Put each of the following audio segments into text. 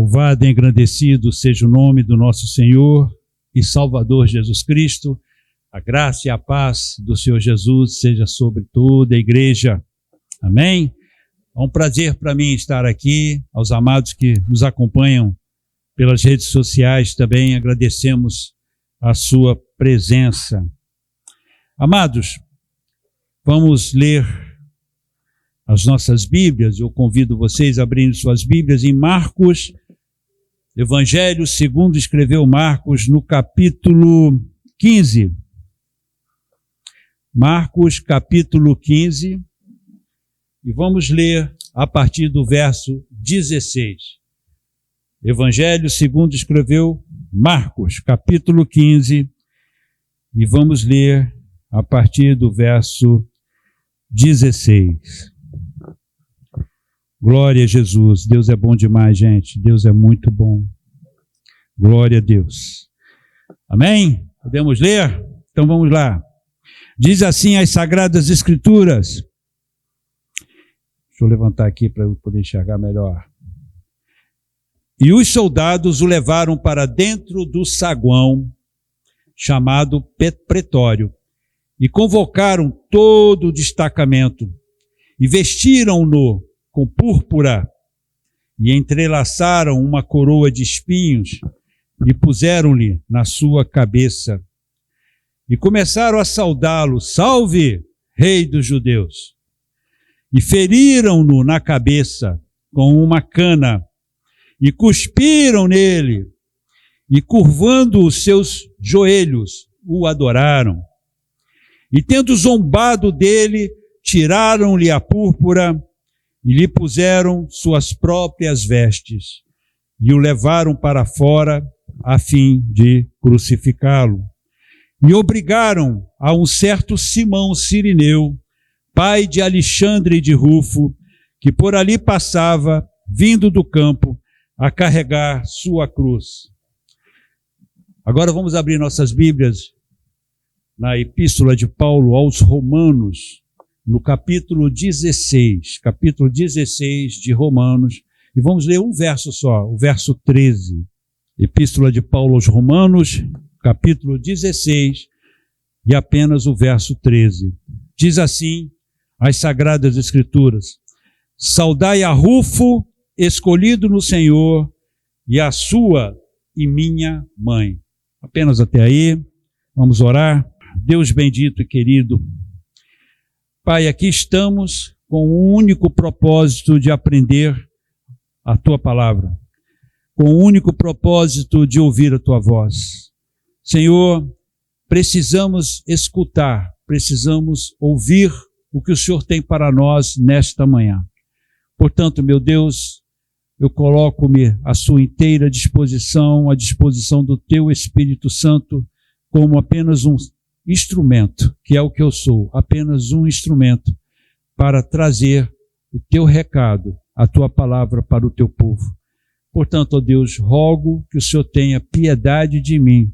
Louvado e engrandecido seja o nome do nosso Senhor e Salvador Jesus Cristo. A graça e a paz do Senhor Jesus seja sobre toda a igreja. Amém? É um prazer para mim estar aqui. Aos amados que nos acompanham pelas redes sociais também agradecemos a sua presença. Amados, vamos ler as nossas Bíblias. Eu convido vocês a abrirem suas Bíblias em Marcos, Evangelho segundo escreveu Marcos, no capítulo 15. Marcos, capítulo 15, e vamos ler a partir do verso 16. Evangelho segundo escreveu Marcos, capítulo 15, e vamos ler a partir do verso 16. Glória a Jesus. Deus é bom demais, gente. Deus é muito bom. Glória a Deus. Amém? Podemos ler? Então vamos lá. Diz assim as Sagradas Escrituras. Deixa eu levantar aqui para eu poder enxergar melhor. E os soldados o levaram para dentro do saguão, chamado pretório, e convocaram todo o destacamento, e vestiram-no com púrpura, e entrelaçaram uma coroa de espinhos, e puseram-lhe na sua cabeça. E começaram a saudá-lo: salve, rei dos judeus! E feriram-no na cabeça com uma cana, e cuspiram nele, e curvando os seus joelhos, o adoraram. E tendo zombado dele, tiraram-lhe a púrpura, e lhe puseram suas próprias vestes, e o levaram para fora, a fim de crucificá-lo. E obrigaram a um certo Simão Cirineu, pai de Alexandre e de Rufo, que por ali passava, vindo do campo, a carregar sua cruz. Agora vamos abrir nossas Bíblias na Epístola de Paulo aos Romanos, no capítulo 16 de Romanos, e vamos ler um verso só, o verso 13. Epístola de Paulo aos Romanos, capítulo 16, e apenas o verso 13. Diz assim as Sagradas Escrituras: saudai a Rufo, escolhido no Senhor, e a sua e minha mãe. Apenas até aí, vamos orar. Deus bendito e querido, Pai, aqui estamos com o único propósito de aprender a Tua palavra, com o único propósito de ouvir a Tua voz. Senhor, precisamos escutar, precisamos ouvir o que o Senhor tem para nós nesta manhã. Portanto, meu Deus, eu coloco-me à sua inteira disposição, à disposição do Teu Espírito Santo, como apenas um instrumento, que é o que eu sou, apenas um instrumento para trazer o Teu recado, a Tua palavra para o Teu povo. Portanto, ó Deus, rogo que o Senhor tenha piedade de mim,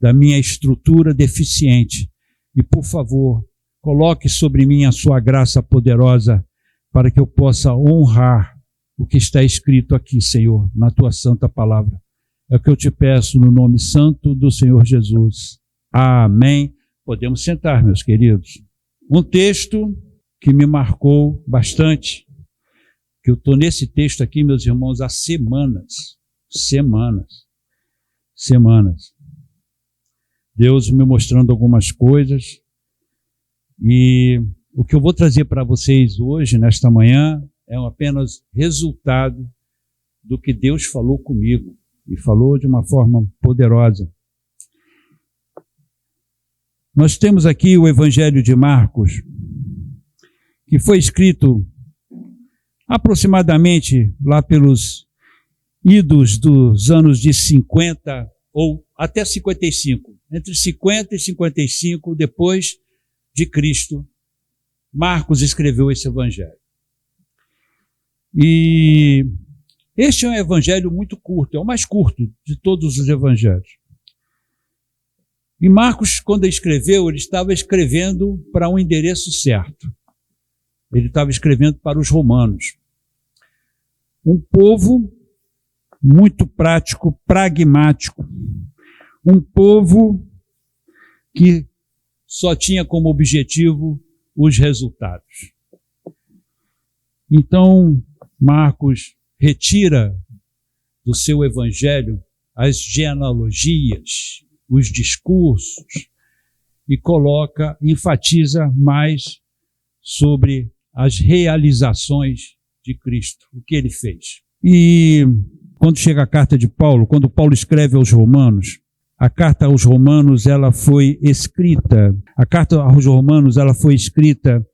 da minha estrutura deficiente, e, por favor, coloque sobre mim a sua graça poderosa, para que eu possa honrar o que está escrito aqui, Senhor, na Tua santa palavra. É o que eu te peço no nome santo do Senhor Jesus. Amém. Podemos sentar, meus queridos. Um texto que me marcou bastante, que eu estou nesse texto aqui, meus irmãos, há semanas. Deus me mostrando algumas coisas, e o que eu vou trazer para vocês hoje, nesta manhã, é apenas resultado do que Deus falou comigo, e falou de uma forma poderosa. Nós temos aqui o Evangelho de Marcos, que foi escrito aproximadamente lá pelos idos dos anos de 50 ou até 55, entre 50 e 55 depois de Cristo, Marcos escreveu esse Evangelho. E este é um Evangelho muito curto, é o mais curto de todos os Evangelhos. E Marcos, quando escreveu, ele estava escrevendo para um endereço certo. Ele estava escrevendo para os romanos. Um povo muito prático, pragmático. Um povo que só tinha como objetivo os resultados. Então, Marcos retira do seu evangelho as genealogias, os discursos, e enfatiza mais sobre as realizações de Cristo, o que ele fez. E quando chega a carta de Paulo, quando Paulo escreve aos Romanos, a carta aos Romanos, a carta aos Romanos, ela foi escrita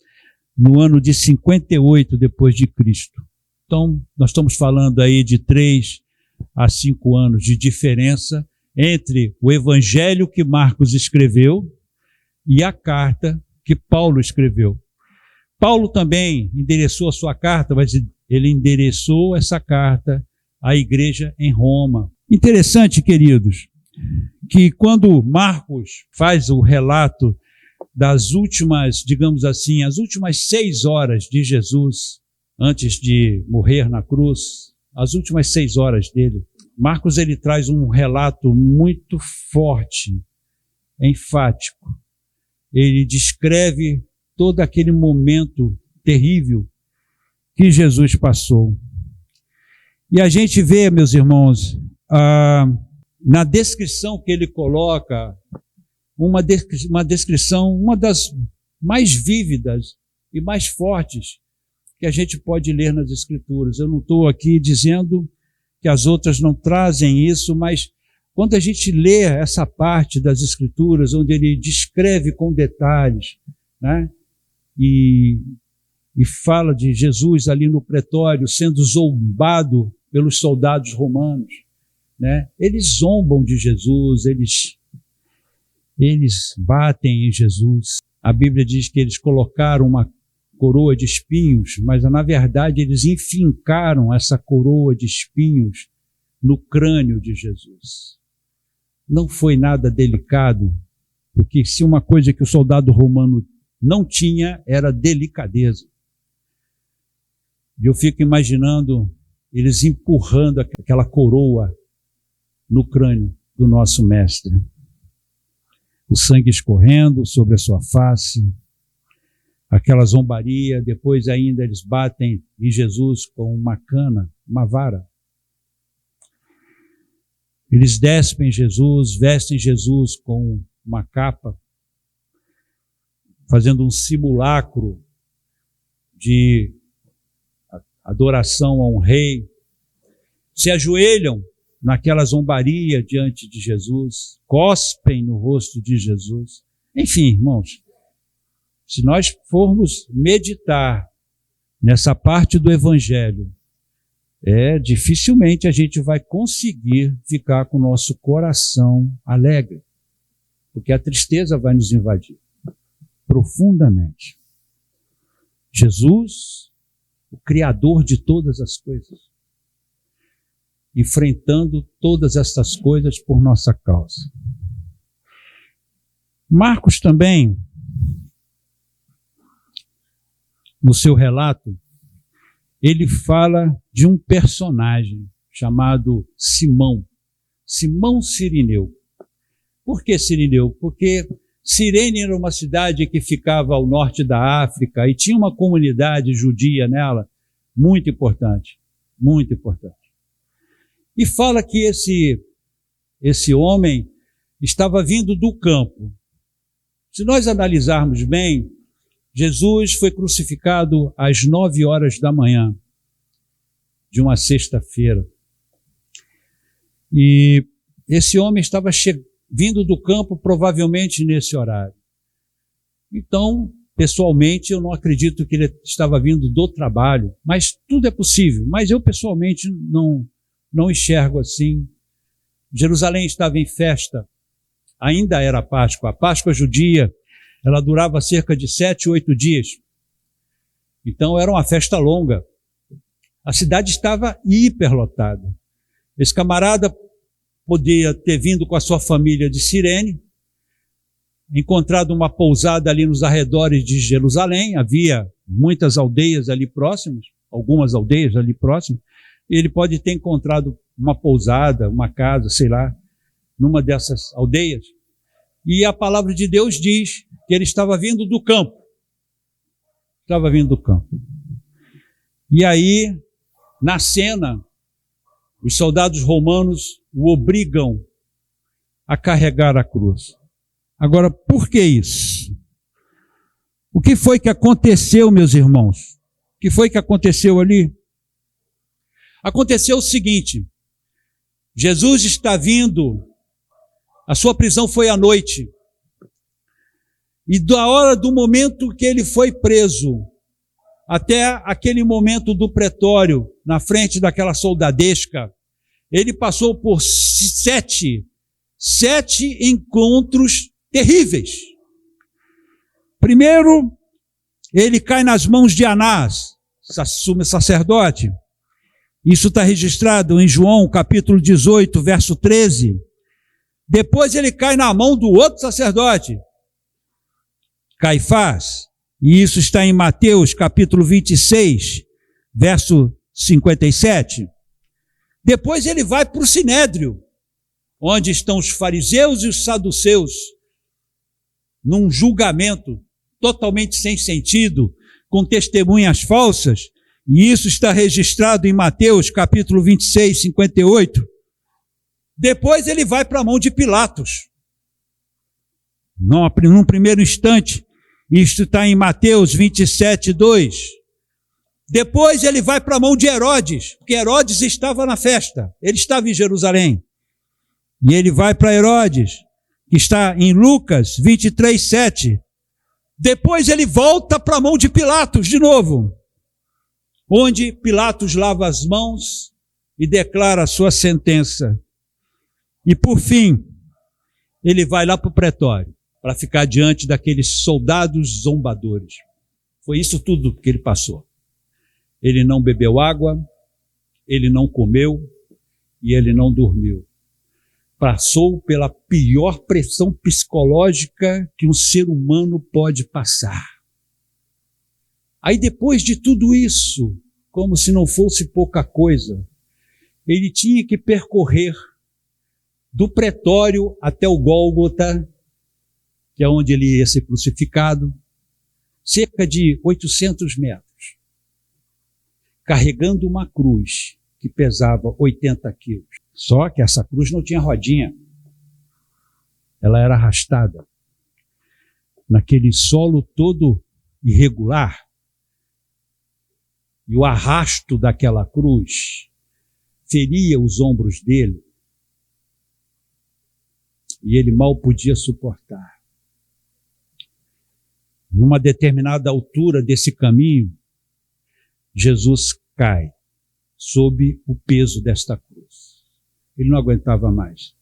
no ano de 58 depois de Cristo. Então, nós estamos falando aí de 3 a 5 anos de diferença entre o evangelho que Marcos escreveu e a carta que Paulo escreveu. Paulo também endereçou a sua carta, mas ele endereçou essa carta à igreja em Roma. Interessante, queridos, que quando Marcos faz o relato das últimas, digamos assim, as últimas 6 horas de Jesus, antes de morrer na cruz, as últimas 6 horas dele, Marcos ele traz um relato muito forte, enfático. Ele descreve todo aquele momento terrível que Jesus passou. E a gente vê, meus irmãos, na descrição que ele coloca, uma descrição, uma das mais vívidas e mais fortes que a gente pode ler nas Escrituras. Eu não estou aqui dizendo que as outras não trazem isso, mas quando a gente lê essa parte das Escrituras, onde ele descreve com detalhes, né, e fala de Jesus ali no pretório sendo zombado pelos soldados romanos, né? Eles zombam de Jesus, eles batem em Jesus. A Bíblia diz que eles colocaram uma coroa de espinhos, mas na verdade eles enfincaram essa coroa de espinhos no crânio de Jesus. Não foi nada delicado, porque se uma coisa que o soldado romano não tinha era delicadeza. E eu fico imaginando eles empurrando aquela coroa no crânio do nosso mestre. O sangue escorrendo sobre a sua face, aquela zombaria, depois ainda eles batem em Jesus com uma cana, uma vara. Eles despem Jesus, vestem Jesus com uma capa, fazendo um simulacro de adoração a um rei, se ajoelham naquela zombaria diante de Jesus, cospem no rosto de Jesus. Enfim, irmãos, se nós formos meditar nessa parte do Evangelho, dificilmente a gente vai conseguir ficar com o nosso coração alegre, porque a tristeza vai nos invadir profundamente. Jesus, o Criador de todas as coisas, enfrentando todas essas coisas por nossa causa. Marcos também, no seu relato, ele fala de um personagem chamado Simão Cirineu. Por que Cirineu? Porque Cirene era uma cidade que ficava ao norte da África e tinha uma comunidade judia nela muito importante, muito importante. E fala que esse homem estava vindo do campo. Se nós analisarmos bem, Jesus foi crucificado às 9 horas da manhã de uma sexta-feira. E esse homem estava vindo do campo provavelmente nesse horário. Então, pessoalmente, eu não acredito que ele estava vindo do trabalho, mas tudo é possível. Mas eu, pessoalmente, não enxergo assim. Jerusalém estava em festa, ainda era Páscoa. A Páscoa judia, ela durava cerca de 7, 8 dias. Então era uma festa longa. A cidade estava hiperlotada. Esse camarada podia ter vindo com a sua família de Cirene, encontrado uma pousada ali nos arredores de Jerusalém. Havia muitas aldeias ali próximas, algumas aldeias ali próximas. Ele pode ter encontrado uma pousada, uma casa, sei lá, numa dessas aldeias. E a palavra de Deus diz que ele estava vindo do campo. Estava vindo do campo. E aí, na cena, os soldados romanos o obrigam a carregar a cruz. Agora, por que isso? O que foi que aconteceu, meus irmãos? O que foi que aconteceu ali? Aconteceu o seguinte: Jesus está vindo, a sua prisão foi à noite, e da hora do momento que ele foi preso, até aquele momento do pretório, na frente daquela soldadesca, ele passou por sete encontros terríveis. Primeiro, ele cai nas mãos de Anás, sumo sacerdote. Isso está registrado em João, capítulo 18, verso 13. Depois ele cai na mão do outro sacerdote, Caifás. E isso está em Mateus, capítulo 26, verso 57. Depois ele vai para o Sinédrio, onde estão os fariseus e os saduceus, num julgamento totalmente sem sentido, com testemunhas falsas, e isso está registrado em Mateus, capítulo 26, 58. Depois ele vai para a mão de Pilatos. Num primeiro instante, isto está em Mateus 27, 2. Depois ele vai para a mão de Herodes, porque Herodes estava na festa, ele estava em Jerusalém. E ele vai para Herodes, que está em Lucas 23, 7. Depois ele volta para a mão de Pilatos de novo, onde Pilatos lava as mãos e declara a sua sentença. E por fim, ele vai lá para o pretório, para ficar diante daqueles soldados zombadores. Foi isso tudo que ele passou. Ele não bebeu água, ele não comeu e ele não dormiu. Passou pela pior pressão psicológica que um ser humano pode passar. Aí depois de tudo isso, como se não fosse pouca coisa, ele tinha que percorrer do pretório até o Gólgota, que é onde ele ia ser crucificado, cerca de 800 metros, carregando uma cruz que pesava 80 quilos. Só que essa cruz não tinha rodinha, ela era arrastada naquele solo todo irregular, e o arrasto daquela cruz feria os ombros dele, e ele mal podia suportar. Numa determinada altura desse caminho, Jesus cai sob o peso desta cruz. Ele não aguentava mais.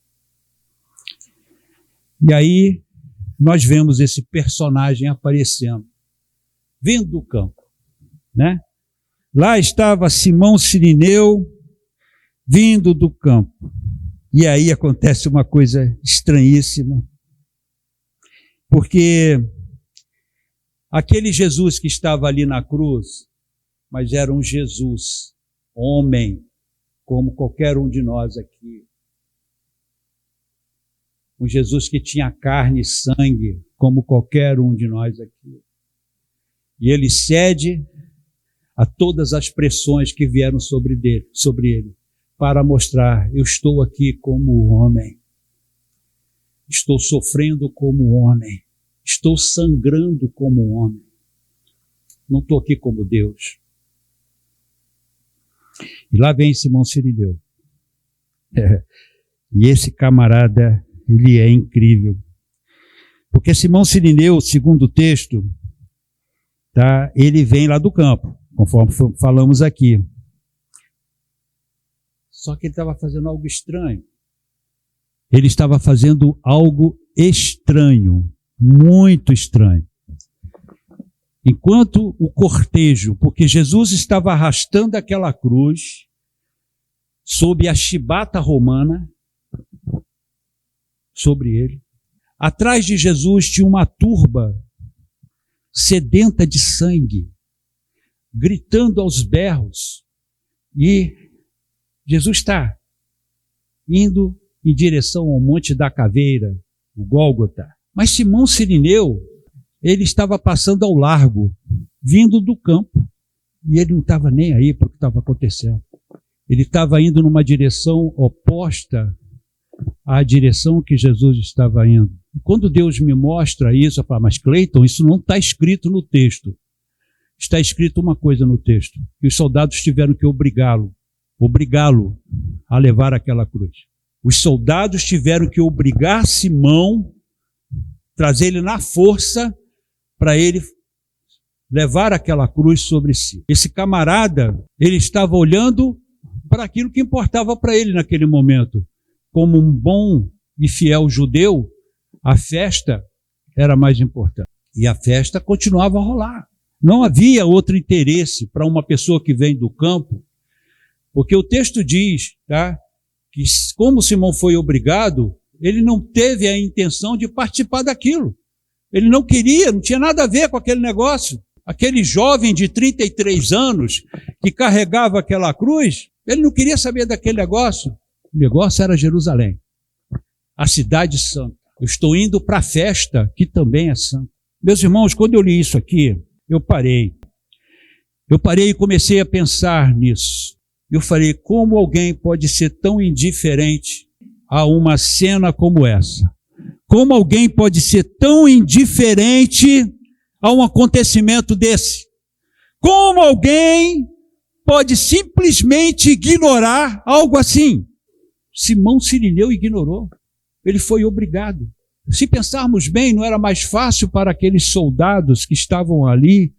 E aí nós vemos esse personagem aparecendo, vindo do campo, né? Lá estava Simão Cirineu, vindo do campo. E aí acontece uma coisa estranhíssima, porque aquele Jesus que estava ali na cruz, mas era um Jesus, homem, como qualquer um de nós aqui. Um Jesus que tinha carne e sangue, como qualquer um de nós aqui. E ele cede a todas as pressões que vieram sobre ele, para mostrar: eu estou aqui como homem, estou sofrendo como homem, estou sangrando como homem, não estou aqui como Deus. E lá vem Simão Cirineu. E esse camarada, ele é incrível. Porque Simão Cirineu, segundo o texto, tá, ele vem lá do campo, conforme falamos aqui. Só que ele estava fazendo algo estranho. Ele estava fazendo algo estranho, muito estranho. Enquanto o cortejo, porque Jesus estava arrastando aquela cruz sob a chibata romana, sobre ele, atrás de Jesus tinha uma turba sedenta de sangue, gritando aos berros, e Jesus está indo em direção ao Monte da Caveira, o Gólgota. Mas Simão Cirineu, ele estava passando ao largo, vindo do campo. E ele não estava nem aí para o que estava acontecendo. Ele estava indo numa direção oposta à direção que Jesus estava indo. E quando Deus me mostra isso, eu falo, mas Cleiton, isso não está escrito no texto. Está escrito uma coisa no texto, que os soldados tiveram que obrigá-lo a levar aquela cruz. Os soldados tiveram que obrigar Simão, trazer ele na força, para ele levar aquela cruz sobre si. Esse camarada, ele estava olhando para aquilo que importava para ele naquele momento. Como um bom e fiel judeu, a festa era mais importante. E a festa continuava a rolar. Não havia outro interesse para uma pessoa que vem do campo, porque o texto diz, tá, que como Simão foi obrigado, ele não teve a intenção de participar daquilo. Ele não queria, não tinha nada a ver com aquele negócio. Aquele jovem de 33 anos que carregava aquela cruz, ele não queria saber daquele negócio. O negócio era Jerusalém, a cidade santa. Eu estou indo para a festa, que também é santa. Meus irmãos, quando eu li isso aqui, eu parei. Eu parei e comecei a pensar nisso. Eu falei, como alguém pode ser tão indiferente a uma cena como essa? Como alguém pode ser tão indiferente a um acontecimento desse? Como alguém pode simplesmente ignorar algo assim? Simão Cirineu ignorou. Ele foi obrigado. Se pensarmos bem, não era mais fácil para aqueles soldados que estavam ali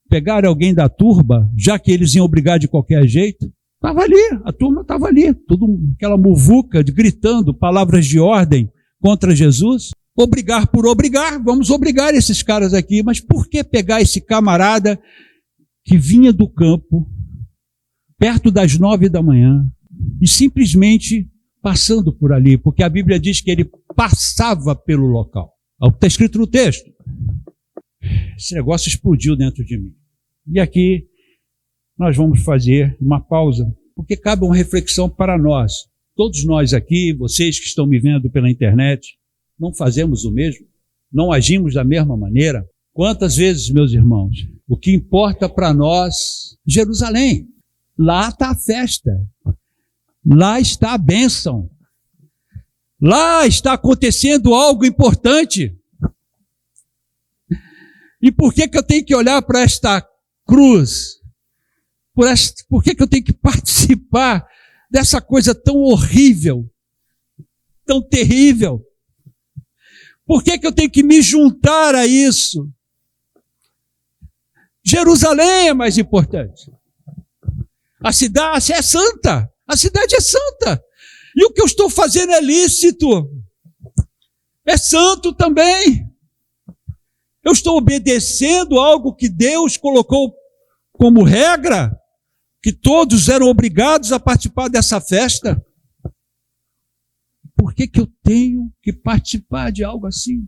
pegar alguém da turba, já que eles iam obrigar de qualquer jeito? Estava ali, a turma estava ali, tudo aquela muvuca gritando palavras de ordem contra Jesus. Obrigar por obrigar, vamos obrigar esses caras aqui, mas por que pegar esse camarada que vinha do campo, perto das 9 da manhã, e simplesmente passando por ali, porque a Bíblia diz que ele passava pelo local. É o que está escrito no texto. Esse negócio explodiu dentro de mim. E aqui nós vamos fazer uma pausa, porque cabe uma reflexão para nós. Todos nós aqui, vocês que estão me vendo pela internet, não fazemos o mesmo? Não agimos da mesma maneira? Quantas vezes, meus irmãos, o que importa para nós, Jerusalém, lá está a festa, lá está a bênção, lá está acontecendo algo importante. E por que eu tenho que olhar para esta cruz? Por que eu tenho que participar dessa coisa tão horrível, tão terrível? Por que eu tenho que me juntar a isso? Jerusalém é mais importante. A cidade é santa. A cidade é santa. E o que eu estou fazendo é lícito. É santo também. Eu estou obedecendo algo que Deus colocou como regra, que todos eram obrigados a participar dessa festa. Por que eu tenho que participar de algo assim?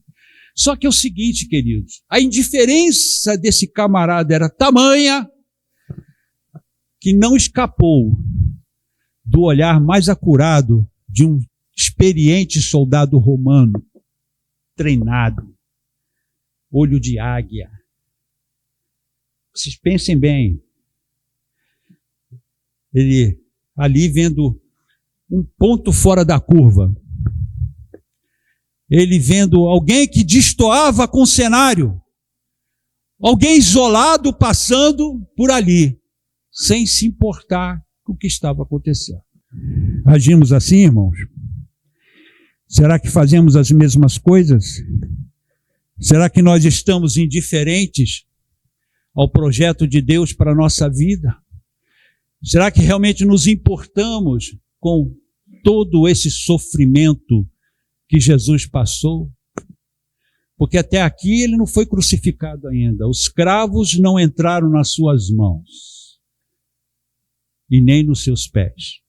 Só que é o seguinte, queridos, a indiferença desse camarada era tamanha que não escapou do olhar mais acurado de um experiente soldado romano, treinado, olho de águia. Vocês pensem bem, ele ali vendo um ponto fora da curva, ele vendo alguém que destoava com o cenário, alguém isolado passando por ali, sem se importar com o que estava acontecendo. Agimos assim, irmãos? Será que fazemos as mesmas coisas? Será que nós estamos indiferentes ao projeto de Deus para a nossa vida? Será que realmente nos importamos com todo esse sofrimento que Jesus passou? Porque até aqui ele não foi crucificado ainda. Os cravos não entraram nas suas mãos e nem nos seus pés.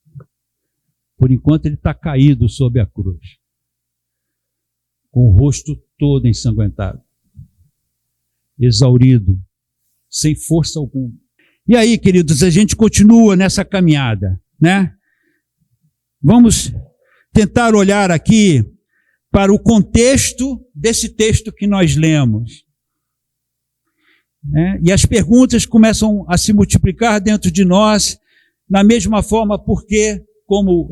Por enquanto ele está caído sob a cruz, com o rosto todo ensanguentado, exaurido, sem força alguma. E aí, queridos, a gente continua nessa caminhada, né? Vamos tentar olhar aqui para o contexto desse texto que nós lemos. E as perguntas começam a se multiplicar dentro de nós, na mesma forma, porque, como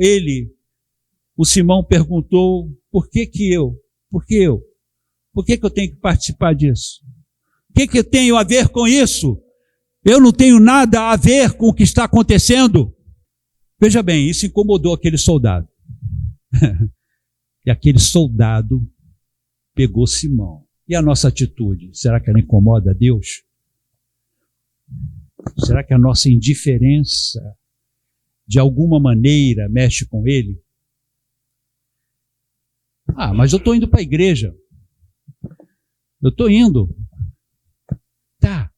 o Simão perguntou, por que eu? Por que eu? Por que eu tenho que participar disso? O que eu tenho a ver com isso? Eu não tenho nada a ver com o que está acontecendo. Veja bem, isso incomodou aquele soldado. E aquele soldado pegou Simão. E a nossa atitude? Será que ela incomoda a Deus? Será que a nossa indiferença, de alguma maneira, mexe com ele? Mas eu estou indo para a igreja. Eu estou indo. Tá.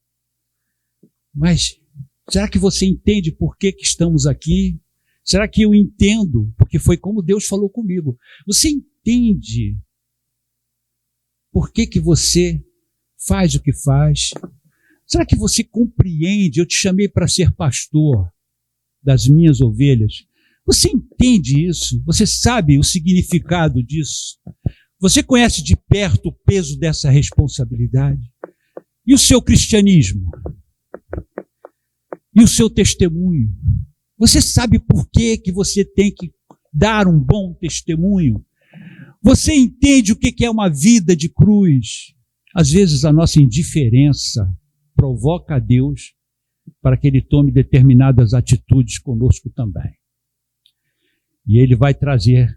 Mas será que você entende por que estamos aqui? Será que eu entendo? Porque foi como Deus falou comigo. Você entende por que você faz o que faz? Será que você compreende? Eu te chamei para ser pastor das minhas ovelhas. Você entende isso? Você sabe o significado disso? Você conhece de perto o peso dessa responsabilidade? E o seu cristianismo? E o seu testemunho? Você sabe por que você tem que dar um bom testemunho? Você entende o que é uma vida de cruz? Às vezes a nossa indiferença provoca a Deus para que Ele tome determinadas atitudes conosco também. E Ele vai trazer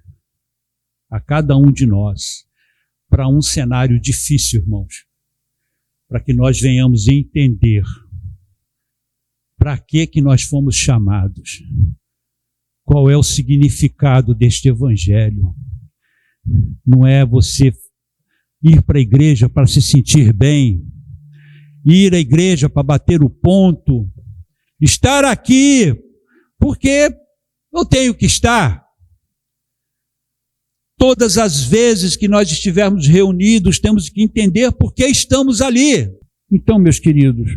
a cada um de nós para um cenário difícil, irmãos, para que nós venhamos entender para que nós fomos chamados, qual é o significado deste evangelho. Não é você ir para a igreja para se sentir bem, ir à igreja para bater o ponto, estar aqui porque eu tenho que estar. Todas as vezes que nós estivermos reunidos, temos que entender por que estamos ali. Então, meus queridos,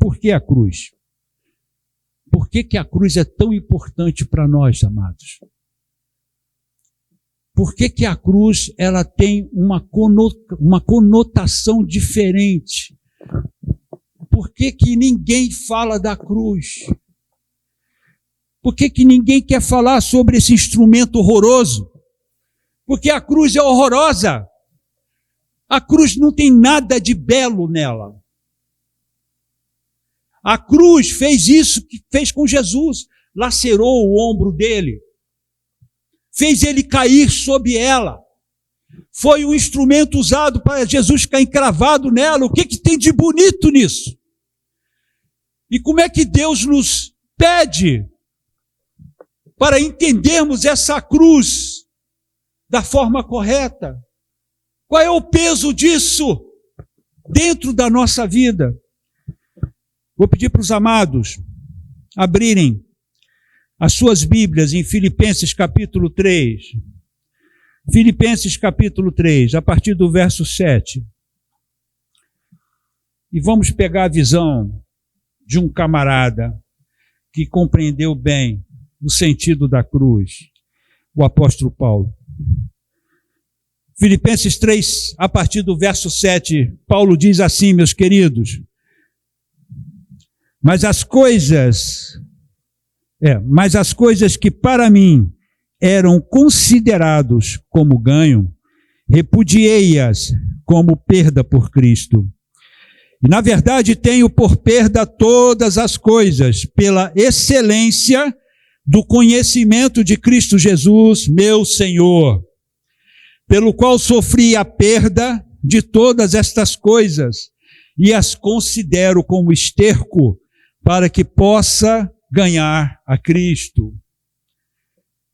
por que a cruz? Por que a cruz é tão importante para nós, amados? Por que a cruz ela tem uma conotação diferente? Por que ninguém fala da cruz? Por que ninguém quer falar sobre esse instrumento horroroso? Porque a cruz é horrorosa. A cruz não tem nada de belo nela. A cruz fez isso que fez com Jesus. Lacerou o ombro dele. Fez ele cair sob ela. Foi um instrumento usado para Jesus ficar encravado nela. O que tem de bonito nisso? E como é que Deus nos pede para entendermos essa cruz da forma correta? Qual é o peso disso dentro da nossa vida? Vou pedir para os amados abrirem as suas Bíblias em Filipenses capítulo 3. Filipenses capítulo 3, a partir do verso 7. E vamos pegar a visão de um camarada que compreendeu bem o sentido da cruz, o apóstolo Paulo. Filipenses 3, a partir do verso 7, Paulo diz assim, meus queridos: Mas as coisas que para mim eram considerados como ganho, repudiei-as como perda por Cristo. E na verdade tenho por perda todas as coisas, pela excelência do conhecimento de Cristo Jesus, meu Senhor, pelo qual sofri a perda de todas estas coisas, e as considero como esterco, para que possa ganhar a Cristo.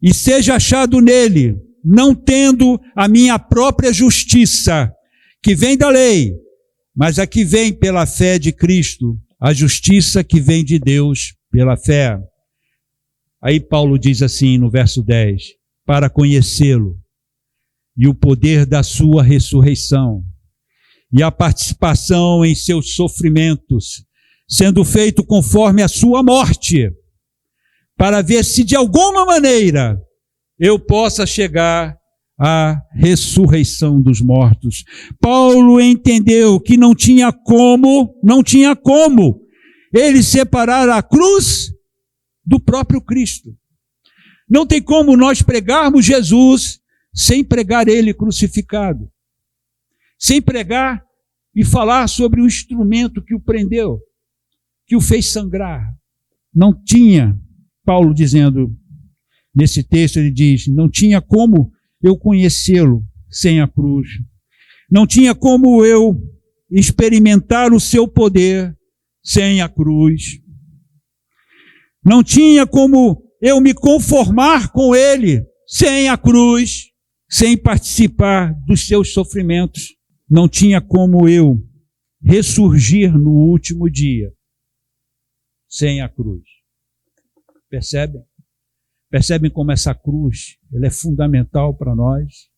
E seja achado nele, não tendo a minha própria justiça, que vem da lei, mas a que vem pela fé de Cristo, a justiça que vem de Deus pela fé. Aí Paulo diz assim no verso 10, para conhecê-lo, e o poder da sua ressurreição, e a participação em seus sofrimentos, sendo feito conforme a sua morte, para ver se de alguma maneira eu possa chegar à ressurreição dos mortos. Paulo entendeu que não tinha como ele separar a cruz do próprio Cristo. Não tem como nós pregarmos Jesus sem pregar ele crucificado, sem pregar e falar sobre o instrumento que o prendeu, que o fez sangrar. Não tinha, Paulo dizendo, nesse texto ele diz, não tinha como eu conhecê-lo sem a cruz. Não tinha como eu experimentar o seu poder sem a cruz. Não tinha como eu me conformar com ele sem a cruz, sem participar dos seus sofrimentos. Não tinha como eu ressurgir no último dia sem a cruz. Percebem? Percebem como essa cruz ela é fundamental para nós?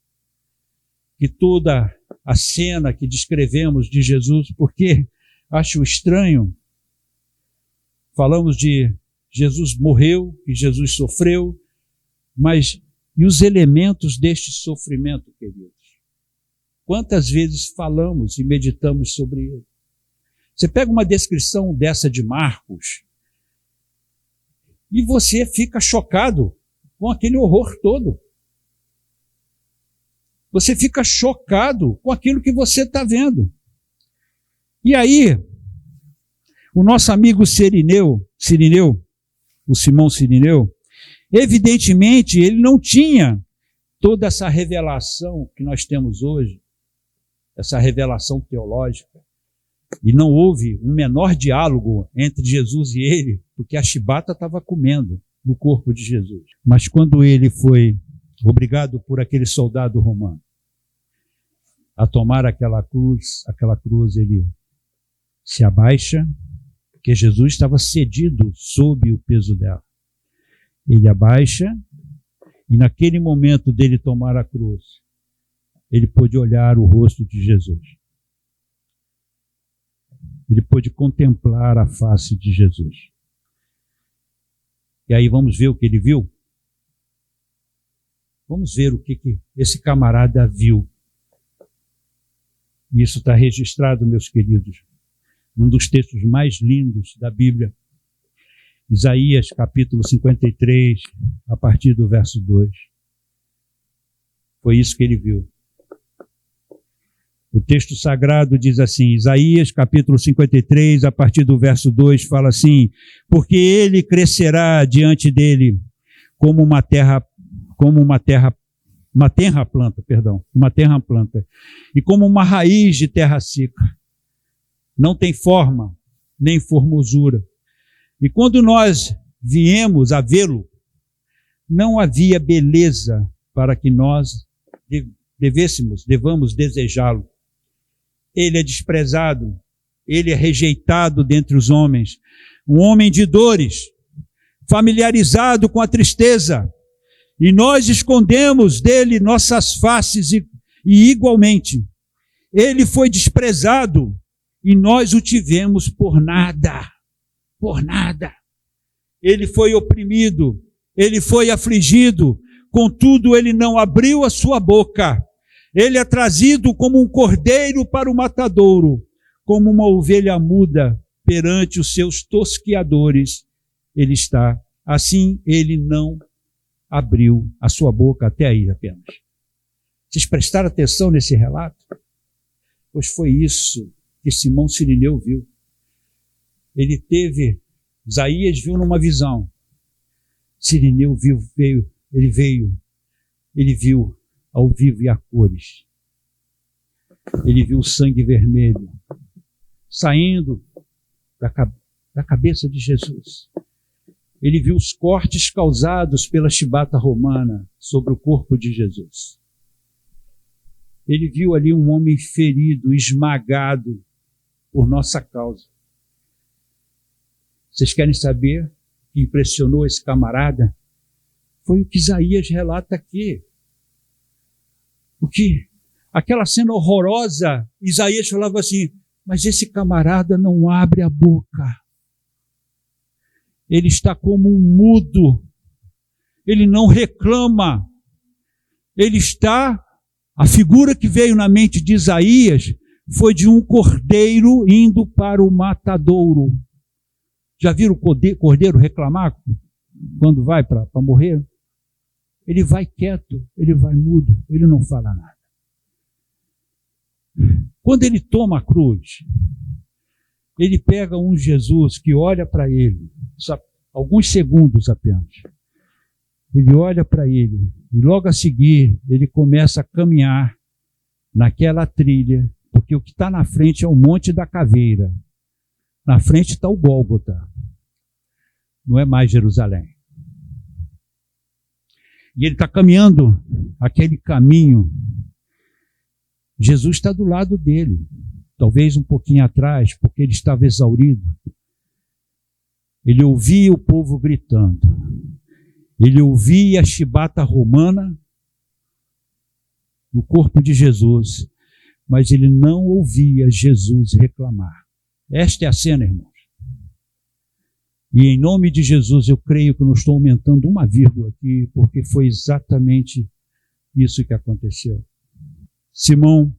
Que toda a cena que descrevemos de Jesus, porque acho estranho, falamos de Jesus morreu e Jesus sofreu, mas e os elementos deste sofrimento, queridos? Quantas vezes falamos e meditamos sobre ele? Você pega uma descrição dessa de Marcos e você fica chocado com aquele horror todo. Você fica chocado com aquilo que você está vendo. E aí, o nosso amigo Cirineu, o Simão Cirineu, evidentemente ele não tinha toda essa revelação que nós temos hoje, essa revelação teológica, e não houve um menor diálogo entre Jesus e ele, porque a chibata estava comendo no corpo de Jesus. Mas quando ele foi obrigado por aquele soldado romano a tomar aquela cruz ele se abaixa, porque Jesus estava cedido sob o peso dela. Ele abaixa, e naquele momento dele tomar a cruz, ele pôde olhar o rosto de Jesus. Ele pôde contemplar a face de Jesus. E aí vamos ver o que ele viu? Vamos ver o que esse camarada viu. E isso está registrado, meus queridos, num dos textos mais lindos da Bíblia. Isaías, capítulo 53, a partir do verso 2. Foi isso que ele viu. O texto sagrado diz assim, Isaías, capítulo 53, a partir do verso 2, fala assim, porque ele crescerá diante dele como uma terra planta, e como uma raiz de terra seca. Não tem forma, nem formosura. E quando nós viemos a vê-lo, não havia beleza para que nós devamos desejá-lo. Ele é desprezado, ele é rejeitado dentre os homens, um homem de dores, familiarizado com a tristeza, e nós escondemos dele nossas faces e igualmente, ele foi desprezado e nós o tivemos por nada. Ele foi oprimido, ele foi afligido, contudo ele não abriu a sua boca. Ele é trazido como um cordeiro para o matadouro, como uma ovelha muda perante os seus tosquiadores. Ele está, assim ele não abriu a sua boca, até aí apenas. Vocês prestaram atenção nesse relato? Pois foi isso que Simão Cirineu viu. Ele teve, Isaías viu numa visão, Cirineu ele viu ao vivo e a cores. Ele viu o sangue vermelho saindo da cabeça de Jesus. Ele viu os cortes causados pela chibata romana sobre o corpo de Jesus. Ele viu ali um homem ferido, esmagado por nossa causa. Vocês querem saber o que impressionou esse camarada? Foi o que Isaías relata aqui. Aquela cena horrorosa, Isaías falava assim, mas esse camarada não abre a boca. ele está como um mudo, ele não reclama, ele está, a figura que veio na mente de Isaías foi de um cordeiro indo para o matadouro. Já viram o cordeiro reclamar quando vai para morrer? Ele vai quieto, ele vai mudo, ele não fala nada. Quando ele toma a cruz, ele pega um Jesus que olha para ele, só alguns segundos apenas. Ele olha para ele e logo a seguir ele começa a caminhar naquela trilha, porque o que está na frente é o Monte da Caveira. Na frente está o Gólgota. Não é mais Jerusalém. E ele está caminhando aquele caminho. Jesus está do lado dele. Talvez um pouquinho atrás, porque ele estava exaurido. Ele ouvia o povo gritando. Ele ouvia a chibata romana no corpo de Jesus. Mas ele não ouvia Jesus reclamar. Esta é a cena, irmãos. E em nome de Jesus, eu creio que eu não estou aumentando uma vírgula aqui, porque foi exatamente isso que aconteceu. Simão,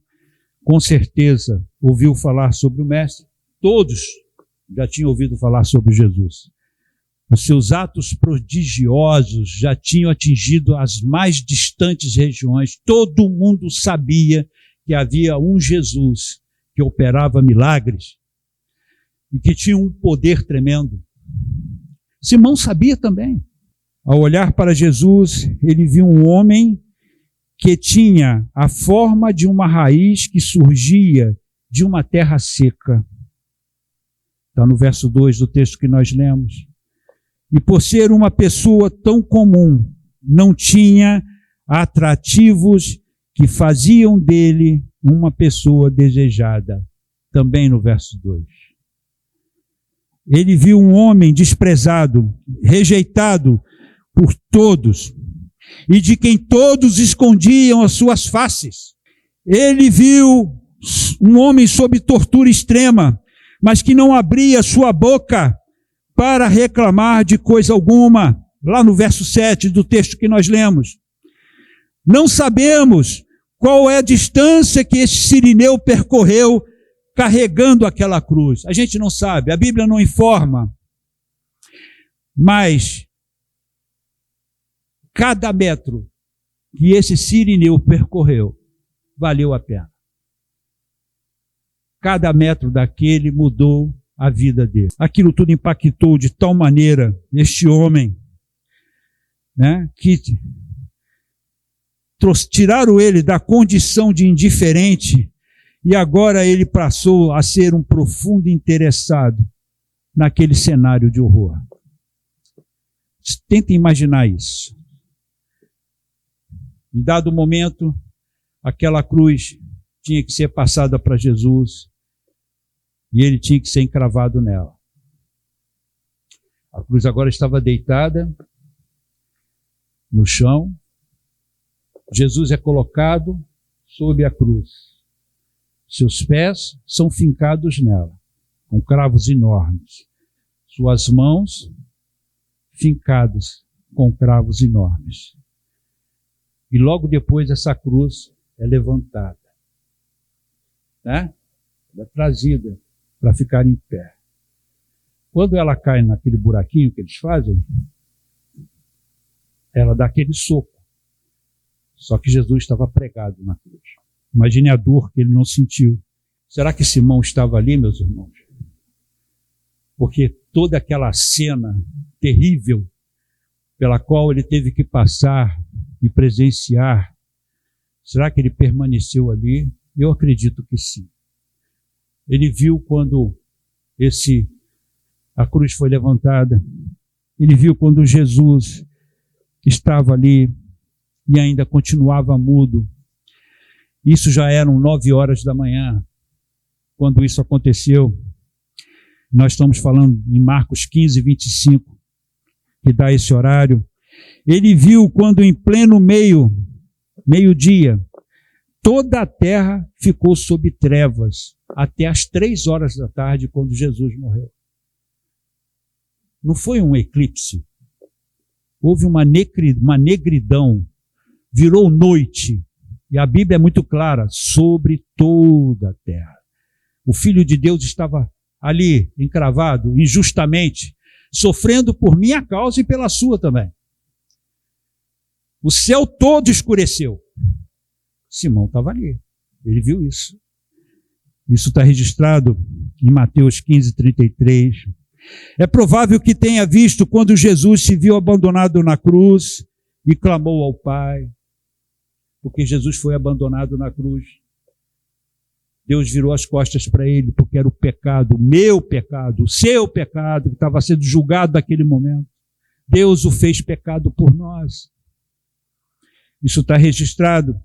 com certeza, ouviu falar sobre o Mestre. Todos já tinham ouvido falar sobre Jesus. Os seus atos prodigiosos já tinham atingido as mais distantes regiões. Todo mundo sabia que havia um Jesus que operava milagres e que tinha um poder tremendo. Simão sabia também. Ao olhar para Jesus, ele viu um homem que tinha a forma de uma raiz que surgia de uma terra seca. Está no verso 2 do texto que nós lemos. E por ser uma pessoa tão comum, não tinha atrativos que faziam dele uma pessoa desejada. Também no verso 2. Ele viu um homem desprezado, rejeitado por todos, e de quem todos escondiam as suas faces. Ele viu um homem sob tortura extrema, mas que não abria sua boca para reclamar de coisa alguma. Lá no verso 7 do texto que nós lemos. Não sabemos qual é a distância que esse sirineu percorreu carregando aquela cruz. A gente não sabe, a Bíblia não informa. Mas cada metro que esse sirineu percorreu valeu a pena. Cada metro daquele mudou a vida dele. Aquilo tudo impactou de tal maneira este homem, né, que tiraram ele da condição de indiferente e agora ele passou a ser um profundo interessado naquele cenário de horror. Tentem imaginar isso. Em dado momento, aquela cruz tinha que ser passada para Jesus e ele tinha que ser encravado nela. A cruz agora estava deitada no chão. Jesus é colocado sob a cruz. Seus pés são fincados nela, com cravos enormes. Suas mãos fincadas com cravos enormes. E logo depois essa cruz é levantada, né? Ela é trazida para ficar em pé. Quando ela cai naquele buraquinho que eles fazem, ela dá aquele soco. Só que Jesus estava pregado na cruz. Imagine a dor que ele não sentiu. Será que Simão estava ali, meus irmãos? Porque toda aquela cena terrível pela qual ele teve que passar e presenciar, será que ele permaneceu ali? Eu acredito que sim. Ele viu quando a cruz foi levantada, ele viu quando Jesus estava ali e ainda continuava mudo. Isso já eram 9 horas da manhã, quando isso aconteceu. Nós estamos falando em Marcos 15, 25, que dá esse horário. Ele viu quando em pleno meio-dia, toda a terra ficou sob trevas, até as 3 horas da tarde, quando Jesus morreu. Não foi um eclipse. Houve uma negridão, virou noite. E a Bíblia é muito clara, sobre toda a terra. O Filho de Deus estava ali, encravado, injustamente, sofrendo por minha causa e pela sua também. O céu todo escureceu. Simão estava ali, ele viu isso. Isso está registrado em Mateus 15:33. É provável que tenha visto quando Jesus se viu abandonado na cruz e clamou ao Pai, porque Jesus foi abandonado na cruz. Deus virou as costas para ele, porque era o pecado, o meu pecado, o seu pecado, que estava sendo julgado naquele momento. Deus o fez pecado por nós. Isso está registrado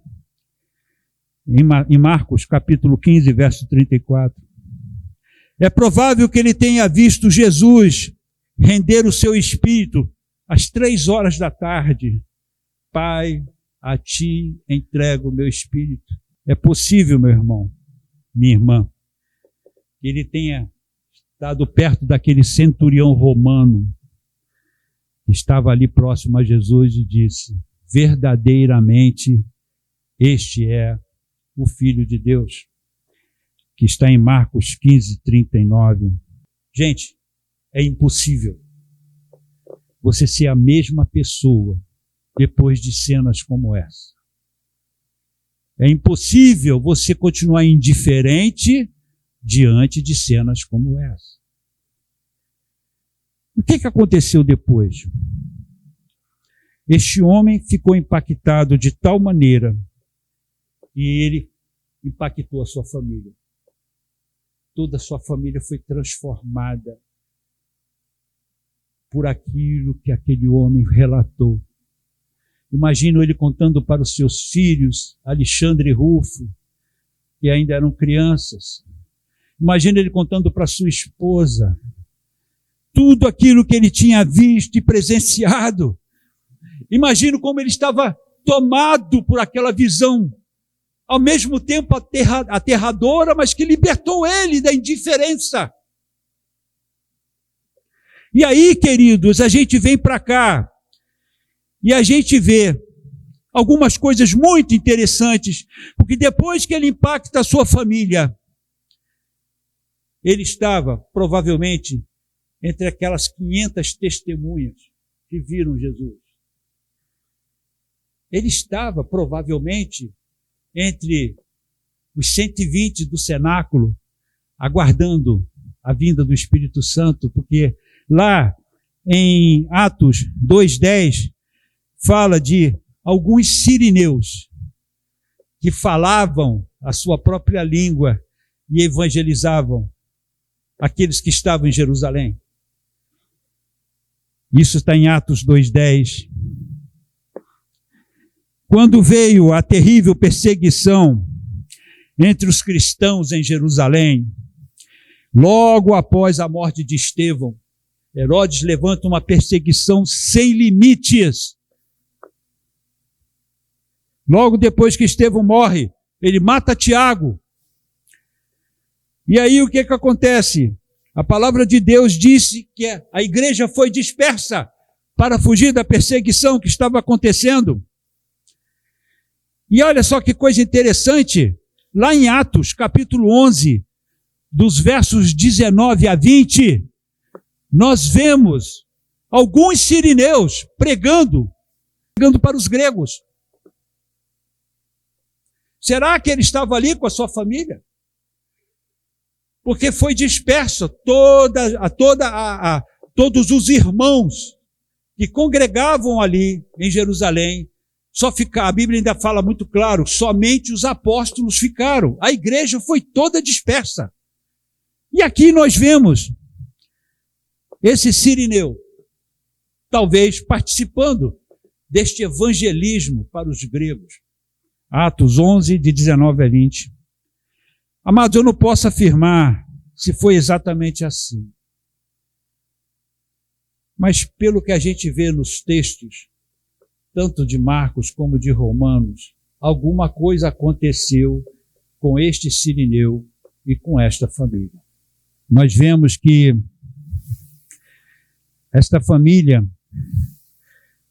em Marcos, capítulo 15, verso 34. É provável que ele tenha visto Jesus render o seu espírito às 3 da tarde. Pai, a ti entrego o meu espírito. É possível, meu irmão, minha irmã, que ele tenha estado perto daquele centurião romano que estava ali próximo a Jesus e disse: verdadeiramente, este é o Filho de Deus, que está em Marcos 15:39. Gente, é impossível você ser a mesma pessoa depois de cenas como essa. É impossível você continuar indiferente diante de cenas como essa. O que aconteceu depois? Este homem ficou impactado de tal maneira e ele impactou a sua família. Toda a sua família foi transformada por aquilo que aquele homem relatou. Imagino ele contando para os seus filhos, Alexandre e Rufo, que ainda eram crianças. Imagino ele contando para sua esposa tudo aquilo que ele tinha visto e presenciado. Imagino como ele estava tomado por aquela visão, ao mesmo tempo aterradora, mas que libertou ele da indiferença. E aí, queridos, a gente vem para cá e a gente vê algumas coisas muito interessantes, porque depois que ele impacta a sua família, ele estava, provavelmente, entre aquelas 500 testemunhas que viram Jesus. Ele estava, provavelmente, entre os 120 do cenáculo, aguardando a vinda do Espírito Santo, porque lá em Atos 2:10, fala de alguns sirineus que falavam a sua própria língua e evangelizavam aqueles que estavam em Jerusalém. Isso está em Atos 2:10. Quando veio a terrível perseguição entre os cristãos em Jerusalém, logo após a morte de Estevão, Herodes levanta uma perseguição sem limites. Logo depois que Estevão morre, ele mata Tiago. E aí o que acontece? A palavra de Deus disse que a igreja foi dispersa para fugir da perseguição que estava acontecendo. E olha só que coisa interessante, lá em Atos, capítulo 11, dos versos 19 a 20, nós vemos alguns sirineus pregando para os gregos. Será que ele estava ali com a sua família? Porque foi disperso todos os irmãos que congregavam ali em Jerusalém. A Bíblia ainda fala muito claro, somente os apóstolos ficaram. A igreja foi toda dispersa. E aqui nós vemos esse sirineu, talvez participando deste evangelismo para os gregos. Atos 11, de 19 a 20. Amados, eu não posso afirmar se foi exatamente assim. Mas pelo que a gente vê nos textos, tanto de Marcos como de Romanos, alguma coisa aconteceu com este sirineu e com esta família. Nós vemos que Esta família,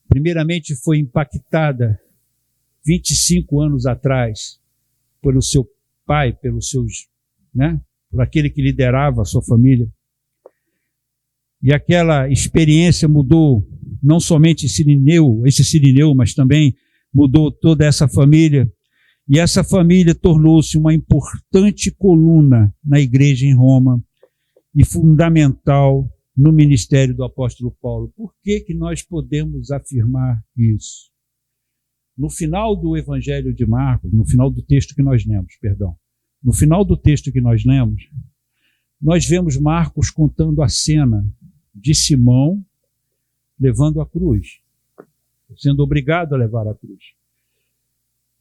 primeiramente, foi impactada 25 anos atrás pelo seu pai, por aquele que liderava a sua família. E aquela experiência mudou não somente esse Cirineu, mas também mudou toda essa família. E essa família tornou-se uma importante coluna na igreja em Roma e fundamental no ministério do apóstolo Paulo. Por que nós podemos afirmar isso? No final do Evangelho de Marcos, no final do texto que nós lemos, no final do texto que nós lemos, nós vemos Marcos contando a cena de Simão levando a cruz, sendo obrigado a levar a cruz.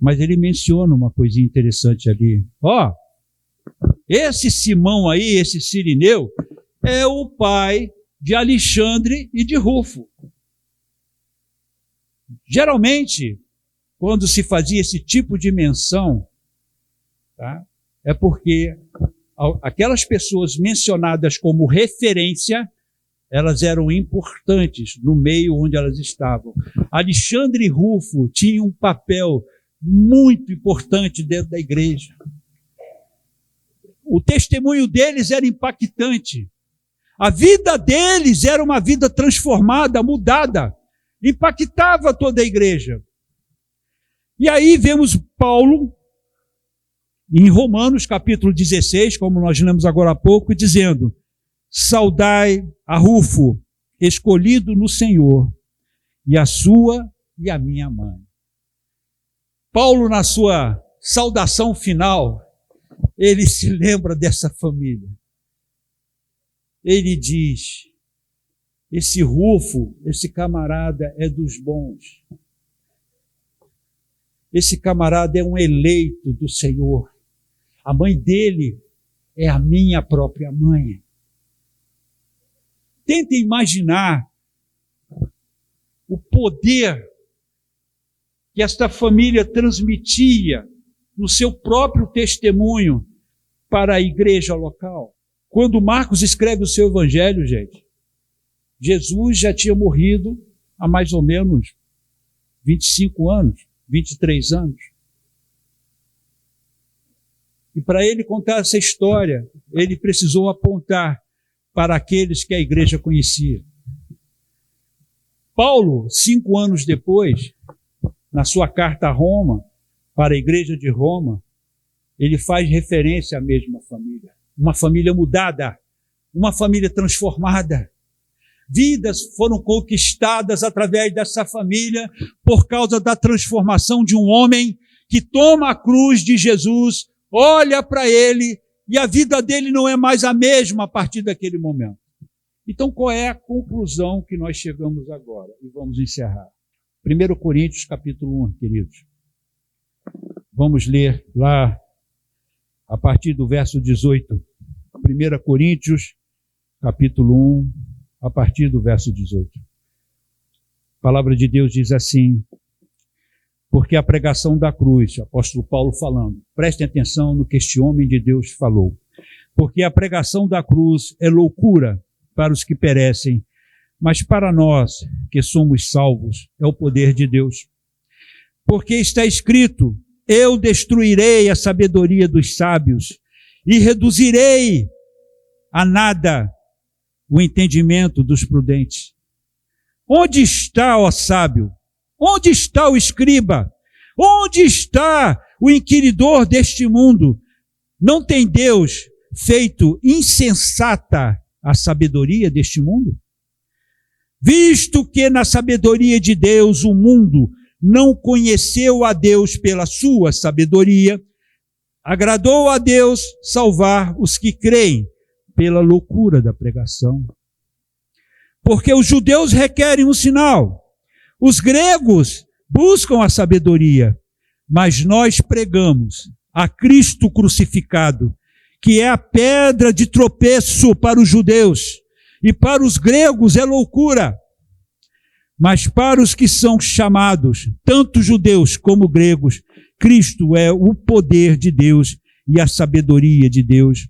Mas ele menciona uma coisinha interessante ali. Esse Simão aí, esse Cirineu, é o pai de Alexandre e de Rufo. Geralmente, quando se fazia esse tipo de menção, é porque aquelas pessoas mencionadas como referência, elas eram importantes no meio onde elas estavam. Alexandre e Rufo tinham um papel muito importante dentro da igreja. O testemunho deles era impactante. A vida deles era uma vida transformada, mudada. Impactava toda a igreja. E aí vemos Paulo, em Romanos capítulo 16, como nós lemos agora há pouco, dizendo: saudai a Rufo, escolhido no Senhor, e a sua e a minha mãe. Paulo, na sua saudação final, ele se lembra dessa família. Ele diz: esse Rufo, esse camarada é dos bons. Esse camarada é um eleito do Senhor. A mãe dele é a minha própria mãe. Tenta imaginar o poder que esta família transmitia no seu próprio testemunho para a igreja local. Quando Marcos escreve o seu evangelho, gente, Jesus já tinha morrido há mais ou menos 25 anos, 23 anos. E para ele contar essa história, ele precisou apontar para aqueles que a igreja conhecia. Paulo, 5 anos depois, na sua carta a Roma, para a igreja de Roma, ele faz referência à mesma família. Uma família mudada, uma família transformada. Vidas foram conquistadas através dessa família por causa da transformação de um homem que toma a cruz de Jesus, olha para ele e a vida dele não é mais a mesma a partir daquele momento. Então, qual é a conclusão que nós chegamos agora? E vamos encerrar. 1 Coríntios, capítulo 1, queridos. Vamos ler lá, a partir do verso 18. 1 Coríntios, capítulo 1, a partir do verso 18. A palavra de Deus diz assim: porque a pregação da cruz, o apóstolo Paulo falando, prestem atenção no que este homem de Deus falou. Porque a pregação da cruz é loucura para os que perecem, mas para nós que somos salvos é o poder de Deus. Porque está escrito: eu destruirei a sabedoria dos sábios e reduzirei a nada o entendimento dos prudentes. Onde está, ó sábio? Onde está o escriba? Onde está o inquiridor deste mundo? Não tem Deus feito insensata a sabedoria deste mundo? Visto que na sabedoria de Deus o mundo não conheceu a Deus pela sua sabedoria, agradou a Deus salvar os que creem pela loucura da pregação. Porque os judeus requerem um sinal, os gregos buscam a sabedoria, mas nós pregamos a Cristo crucificado, que é a pedra de tropeço para os judeus, e para os gregos é loucura. Mas para os que são chamados, tanto judeus como gregos, Cristo é o poder de Deus e a sabedoria de Deus.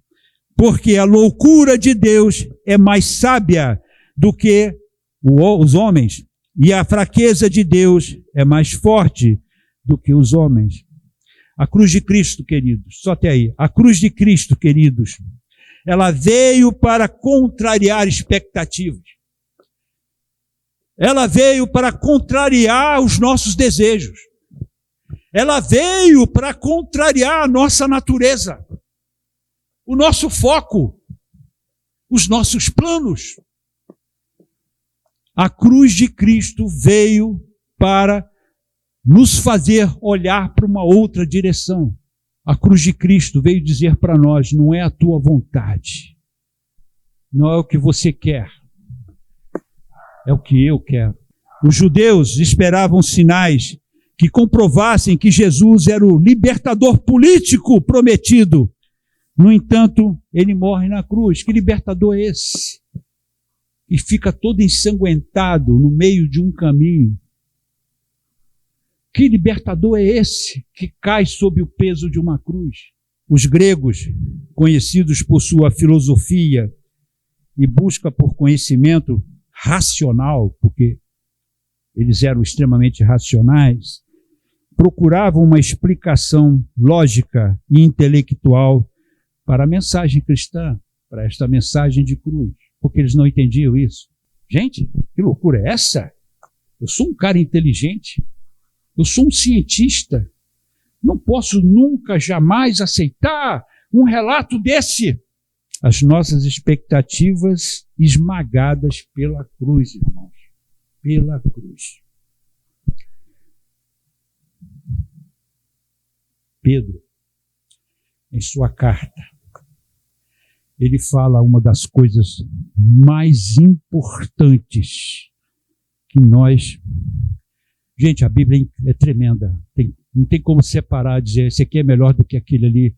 Porque a loucura de Deus é mais sábia do que os homens, e a fraqueza de Deus é mais forte do que os homens. A cruz de Cristo, queridos, só até aí. A cruz de Cristo, queridos, ela veio para contrariar expectativas. Ela veio para contrariar os nossos desejos. Ela veio para contrariar a nossa natureza, o nosso foco, os nossos planos. A cruz de Cristo veio para nos fazer olhar para uma outra direção. A cruz de Cristo veio dizer para nós, não é a tua vontade, não é o que você quer, é o que eu quero. Os judeus esperavam sinais que comprovassem que Jesus era o libertador político prometido. No entanto, ele morre na cruz. Que libertador é esse? E fica todo ensanguentado no meio de um caminho. Que libertador é esse que cai sob o peso de uma cruz? Os gregos, conhecidos por sua filosofia e busca por conhecimento racional, porque eles eram extremamente racionais, procuravam uma explicação lógica e intelectual para a mensagem cristã, para esta mensagem de cruz, porque eles não entendiam isso. Gente, que loucura é essa? Eu sou um cara inteligente, eu sou um cientista, não posso nunca, jamais aceitar um relato desse. As nossas expectativas esmagadas pela cruz, irmãos, pela cruz. Pedro, em sua carta, ele fala uma das coisas mais importantes que nós... Gente, a Bíblia é tremenda, não tem como separar, dizer, esse aqui é melhor do que aquele ali.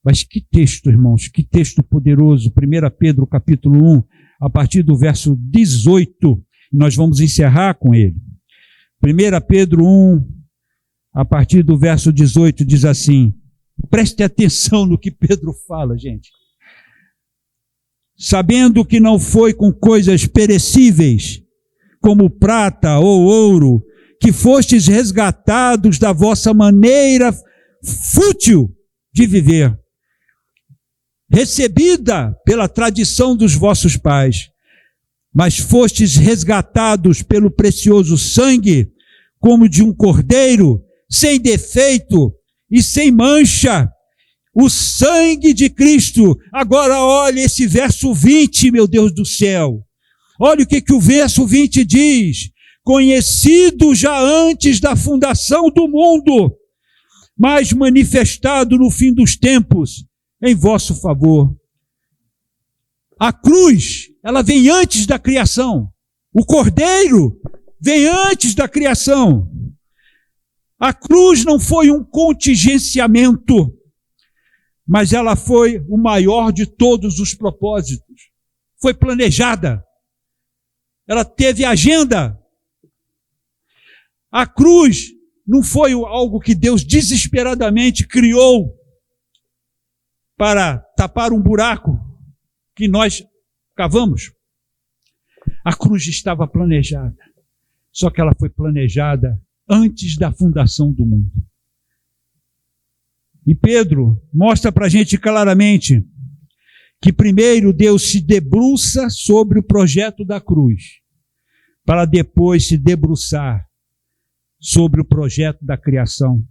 Mas que texto, irmãos, que texto poderoso. 1 Pedro, capítulo 1, a partir do verso 18, nós vamos encerrar com ele. 1 Pedro 1, a partir do verso 18, diz assim, preste atenção no que Pedro fala, gente. Sabendo que não foi com coisas perecíveis, como prata ou ouro, que fostes resgatados da vossa maneira fútil de viver, recebida pela tradição dos vossos pais, mas fostes resgatados pelo precioso sangue, como de um cordeiro, sem defeito e sem mancha, o sangue de Cristo. Agora olhe esse verso 20, meu Deus do céu. Olha o que o verso 20 diz. Conhecido já antes da fundação do mundo, mas manifestado no fim dos tempos, em vosso favor. A cruz, ela vem antes da criação. O cordeiro vem antes da criação. A cruz não foi um contingenciamento, mas ela foi o maior de todos os propósitos. Foi planejada. Ela teve agenda. A cruz não foi algo que Deus desesperadamente criou para tapar um buraco que nós cavamos. A cruz estava planejada, só que ela foi planejada antes da fundação do mundo. E Pedro mostra para a gente claramente que primeiro Deus se debruça sobre o projeto da cruz, para depois se debruçar sobre o projeto da criação.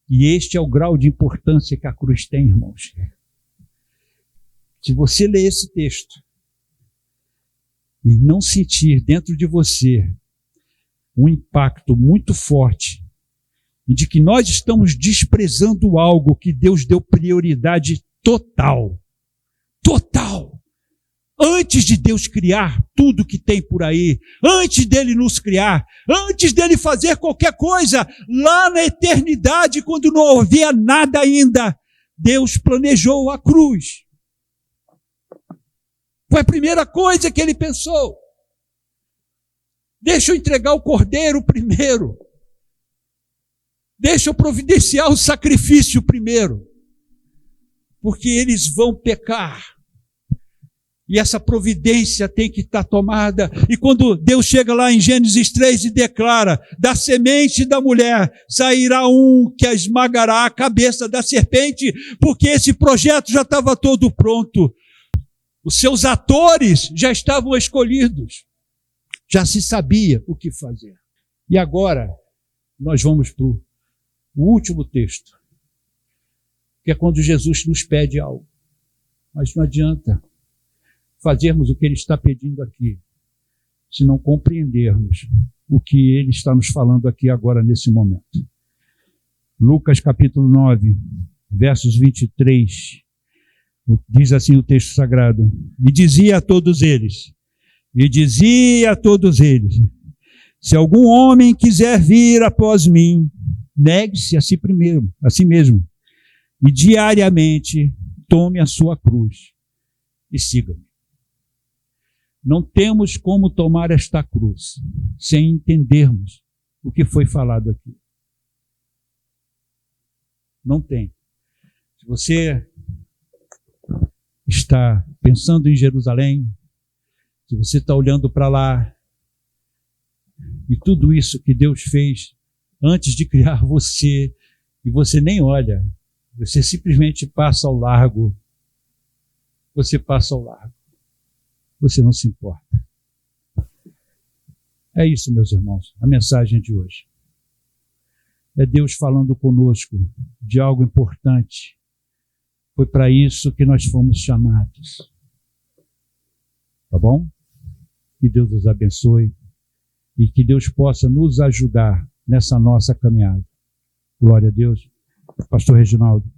E este é o grau de importância que a cruz tem, irmãos. Se você ler esse texto e não sentir dentro de você um impacto muito forte de que nós estamos desprezando algo que Deus deu prioridade total. Antes de Deus criar tudo que tem por aí, antes dele nos criar, antes dele fazer qualquer coisa, lá na eternidade, quando não havia nada ainda, Deus planejou a cruz. Foi a primeira coisa que ele pensou. Deixa eu entregar o cordeiro primeiro. Deixa eu providenciar o sacrifício primeiro. Porque eles vão pecar. E essa providência tem que estar tomada. E quando Deus chega lá em Gênesis 3 e declara, da semente da mulher sairá um que esmagará a cabeça da serpente, porque esse projeto já estava todo pronto. Os seus atores já estavam escolhidos. Já se sabia o que fazer. E agora, nós vamos para o último texto, que é quando Jesus nos pede algo. Mas não adianta fazermos o que ele está pedindo aqui, se não compreendermos o que ele está nos falando aqui agora, nesse momento. Lucas capítulo 9, versos 23, diz assim o texto sagrado: e dizia a todos eles, se algum homem quiser vir após mim, negue-se a si mesmo, e diariamente tome a sua cruz e siga-me. Não temos como tomar esta cruz sem entendermos o que foi falado aqui. Não tem. Se você está pensando em Jerusalém, se você está olhando para lá, e tudo isso que Deus fez antes de criar você, e você nem olha, você simplesmente passa ao largo, você passa ao largo. Você não se importa. É isso, meus irmãos, a mensagem de hoje. É Deus falando conosco de algo importante. Foi para isso que nós fomos chamados. Tá bom? Que Deus os abençoe e que Deus possa nos ajudar nessa nossa caminhada. Glória a Deus. Pastor Reginaldo.